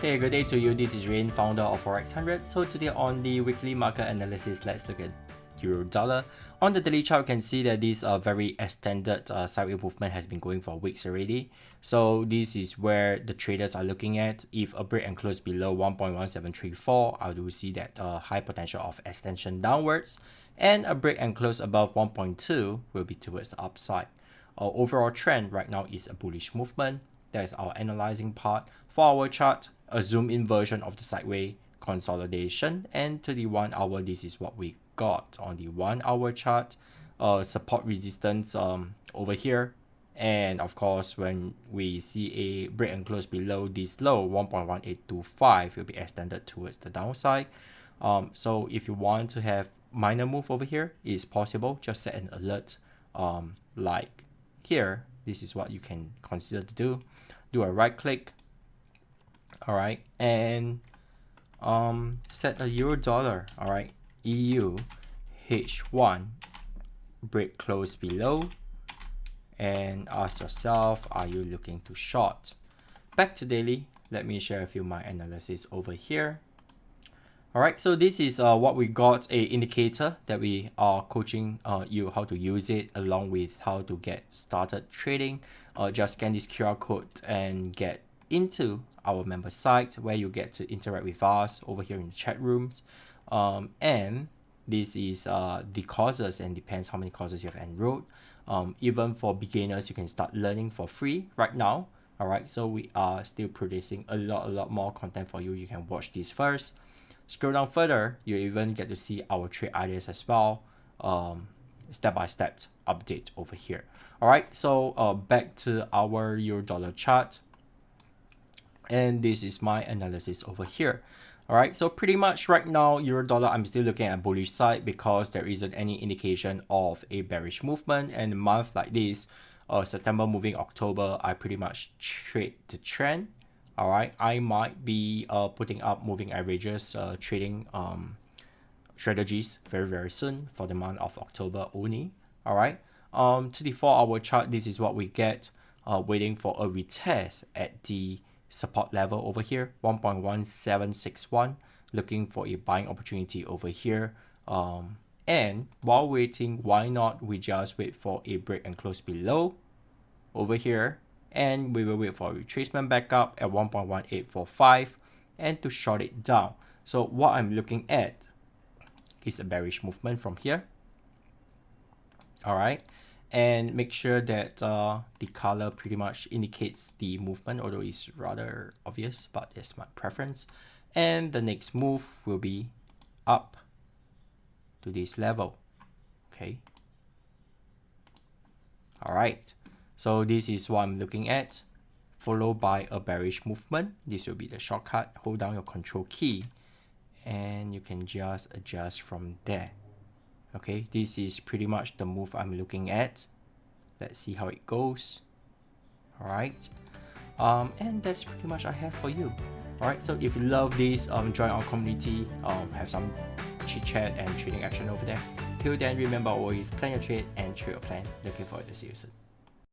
Hey, good day to you. This is Rain, founder of Forex 100. So today on the weekly market analysis, let's look at euro dollar. On the daily chart, you can see that this very extended sideways movement has been going for weeks already. So this is where the traders are looking at. If a break and close below 1.1734, I do see that high potential of extension downwards, and a break and close above 1.2 will be towards the upside. Our overall trend right now is a bullish movement. That is our analyzing part. For our chart, a zoom in version of the sideways consolidation, and to the 1 hour, this is what we got on the 1 hour chart. Support resistance over here, and of course when we see a break and close below this low 1.1825, will be extended towards the downside. So if you want to have minor move over here, it's possible. Just set an alert like here. This is what you can consider to do a right click, all right, and set a euro dollar, all right, EU H1 break close below, and ask yourself, are you looking to short? Back to daily, let me share with you my analysis over here. All right, so this is what we got, a indicator that we are coaching you how to use it, along with how to get started trading. Just scan this QR code and get into our member site, where you get to interact with us over here in the chat rooms. And this is the courses, and depends how many courses you have enrolled. Even for beginners, you can start learning for free right now. All right, so we are still producing a lot more content for you. You can watch this first. Scroll down further, you even get to see our trade ideas as well, step-by-step update over here. All right, so back to our euro dollar chart, and this is my analysis over here. All right, so pretty much right now, euro dollar, I'm still looking at bullish side, because there isn't any indication of a bearish movement. And a month like this, September moving October, I pretty much trade the trend. All right, I might be putting up moving averages trading strategies very soon for the month of October only. All right, to the 4-hour chart, this is what we get, waiting for a retest at the support level over here, 1.1761, looking for a buying opportunity over here. And while waiting, why not we just wait for a break and close below over here, and we will wait for a retracement back up at 1.1845 and to short it down. So what I'm looking at is a bearish movement from here. All right, and make sure that the color pretty much indicates the movement, although it's rather obvious, but it's my preference. And the next move will be up to this level. Okay, all right, so this is what I'm looking at, followed by a bearish movement. This will be the shortcut. Hold down your control key and you can just adjust from there. Okay, this is pretty much the move I'm looking at. Let's see how it goes. All right, and that's pretty much I have for you. All right, so if you love this, join our community, have some chit chat and trading action over there. Till then, remember, always plan your trade and trade your plan. Looking forward to see you soon.